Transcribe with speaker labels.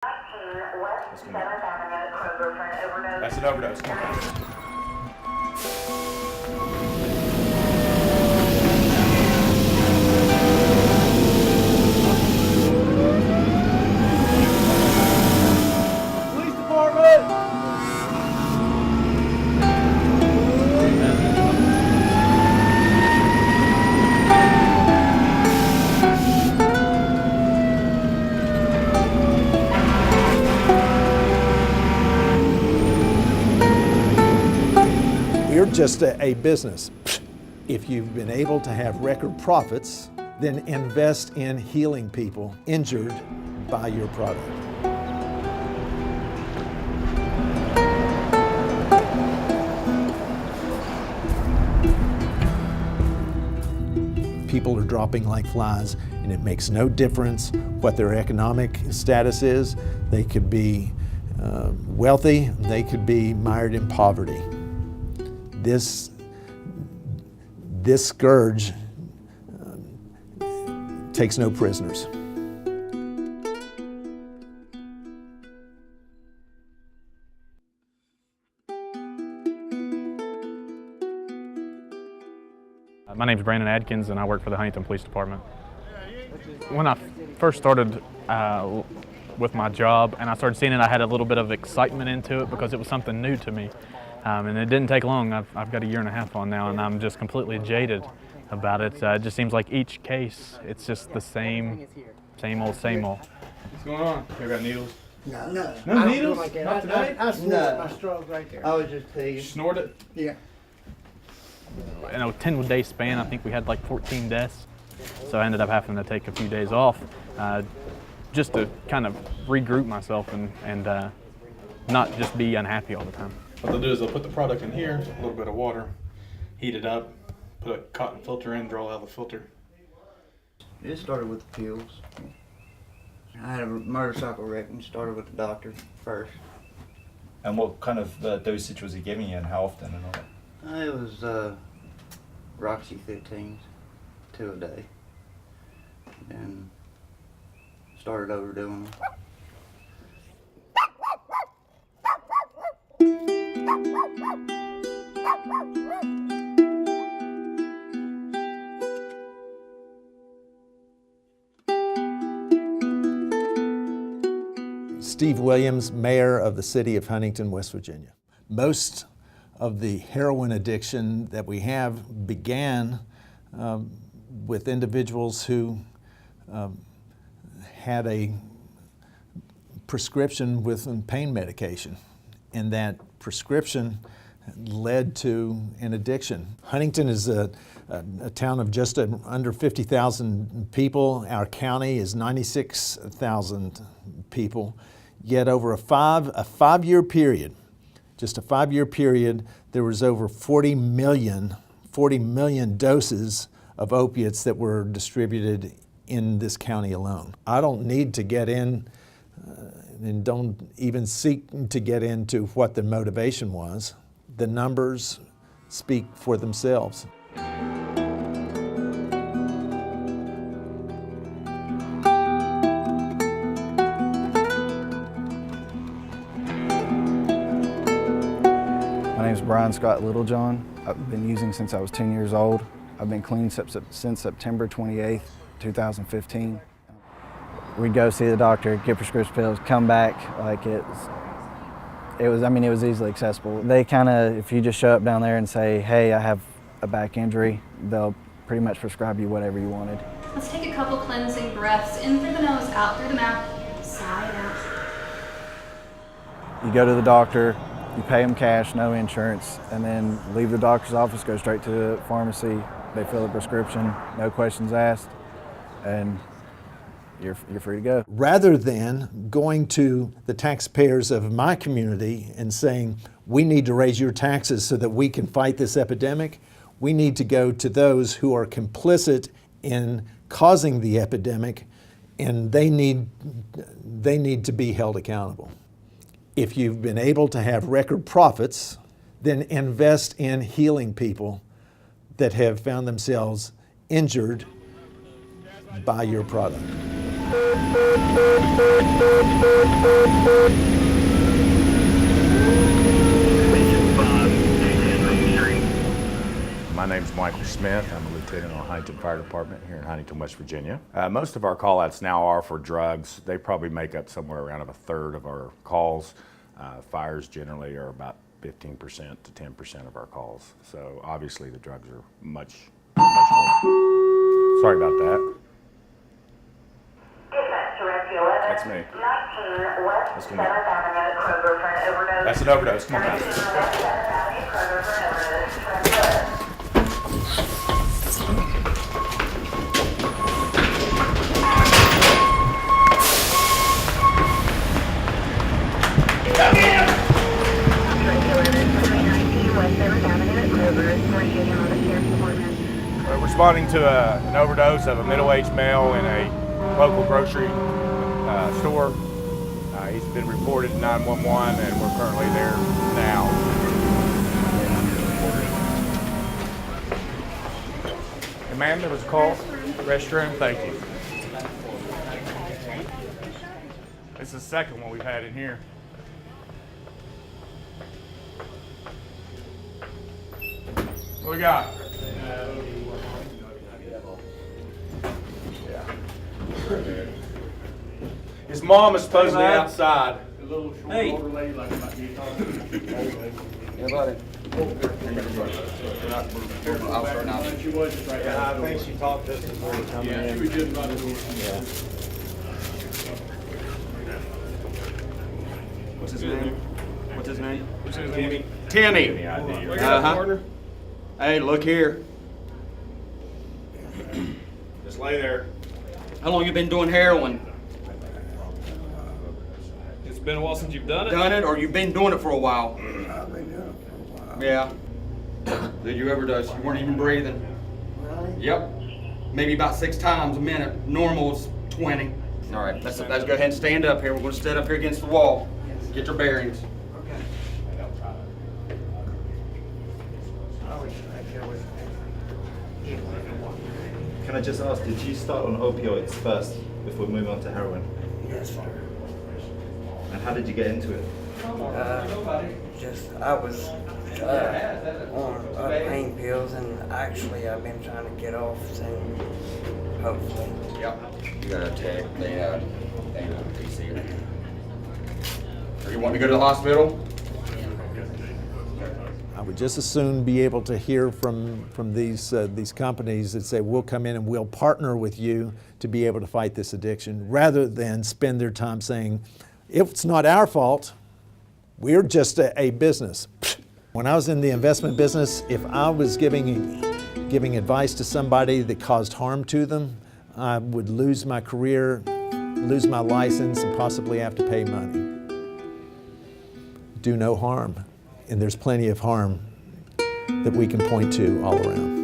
Speaker 1: That's an overdose. Come on. Police department!
Speaker 2: We're just a business. If you've been able to have record profits, then invest in healing people injured by your product. People are dropping like flies, and it makes no difference what their economic status is. They could be wealthy, they could be mired in poverty. This scourge takes no prisoners.
Speaker 3: My name's Brandon Adkins, and I work for the Huntington Police Department. When I first started with my job and I started seeing it, I had a little bit of excitement into it because it was something new to me. And it didn't take long. I've got a year and a half on now, and I'm just completely jaded about it. It just seems like each case, it's just the same old.
Speaker 1: What's going on? You got needles?
Speaker 4: No.
Speaker 1: No needles?
Speaker 4: Like that.
Speaker 1: Not today?
Speaker 4: I snorted my stroke right there.
Speaker 5: I was just
Speaker 1: You
Speaker 5: peeing.
Speaker 1: snort it?
Speaker 4: Yeah.
Speaker 3: In a 10-day span, I think we had like 14 deaths. So I ended up having to take a few days off just to kind of regroup myself and not just be unhappy all the time.
Speaker 1: What they'll do is they'll put the product in here, a little bit of water, heat it up, put a cotton filter in, draw out the filter.
Speaker 5: It started with the pills. I had a motorcycle wreck and started with the doctor first.
Speaker 6: And what kind of dosage was he giving you, and how often and all that?
Speaker 5: It was Roxy 15s, 2 a day. And started overdoing them.
Speaker 2: Steve Williams, mayor of the city of Huntington, West Virginia. Most of the heroin addiction that we have began with individuals who had a prescription with pain medication, and that prescription led to an addiction. Huntington is a town of just under 50,000 people. Our county is 96,000 people. Yet over a five-year period, just a 5-year period, there was over 40 million doses of opiates that were distributed in this county alone. I don't need to get in and don't even seek to get into what the motivation was. The numbers speak for themselves.
Speaker 7: My name is Brian Scott Littlejohn. I've been using since I was 10 years old. I've been clean since September 28th, 2015. We'd go see the doctor, get prescription pills, come back. Like it was easily accessible. They kind of, if you just show up down there and say, hey, I have a back injury, they'll pretty much prescribe you whatever you wanted.
Speaker 8: Let's take a couple cleansing breaths, in through the nose, out through the mouth, sigh it out.
Speaker 7: You go to the doctor, you pay them cash, no insurance, and then leave the doctor's office, go straight to the pharmacy. They fill a prescription, no questions asked, and you're free to go.
Speaker 2: Rather than going to the taxpayers of my community and saying, we need to raise your taxes so that we can fight this epidemic, we need to go to those who are complicit in causing the epidemic, and they need to be held accountable. If you've been able to have record profits, then invest in healing people that have found themselves injured by your product.
Speaker 9: My name's Michael Smith. I'm a lieutenant on Huntington Fire Department here in Huntington, West Virginia. Most of our call-outs now are for drugs. They probably make up somewhere around a third of our calls. Fires generally are about 15% to 10% of our calls. So obviously the drugs are much more. Sorry about that. That's me. Let's go. That's an overdose. Come on, guys.
Speaker 10: We're responding to an overdose of a middle-aged male in a local grocery store. He's been reported to 911 and we're currently there now. Hey, ma'am, there was a call. Restroom, thank you. This is the second one we've had in here. What we got? His mom is supposedly outside.
Speaker 4: Hey.
Speaker 5: Yeah, buddy.
Speaker 4: I think she talked to us before we come in.
Speaker 5: What's his name? What's his name?
Speaker 10: Timmy.
Speaker 5: Uh-huh. Hey, look here.
Speaker 10: Just lay there.
Speaker 5: How long you been doing heroin?
Speaker 10: It's been a while since you've done it.
Speaker 5: Done it, or you've been doing it for a while?
Speaker 4: I've been doing it for a while.
Speaker 5: Yeah. Did you overdose? You weren't even breathing.
Speaker 4: Really?
Speaker 5: Yep. Maybe about 6 times a minute. Normal is 20. All right, let's go ahead and stand up here. We're going to stand up here against the wall. Get your bearings.
Speaker 4: Okay. I was right there with me.
Speaker 6: Can I just ask, did you start on opioids first before moving on to heroin?
Speaker 4: Yes, sir.
Speaker 6: And how did you get into it?
Speaker 4: I was on pain pills, and actually I've been trying to get off soon, hopefully.
Speaker 5: Yep. You got to take the PC. You want me to go to the hospital?
Speaker 2: I would just as soon be able to hear from these companies that say, we'll come in and we'll partner with you to be able to fight this addiction, rather than spend their time saying, it's not our fault, we're just a business. When I was in the investment business, if I was giving advice to somebody that caused harm to them, I would lose my career, lose my license, and possibly have to pay money. Do no harm, and there's plenty of harm that we can point to all around.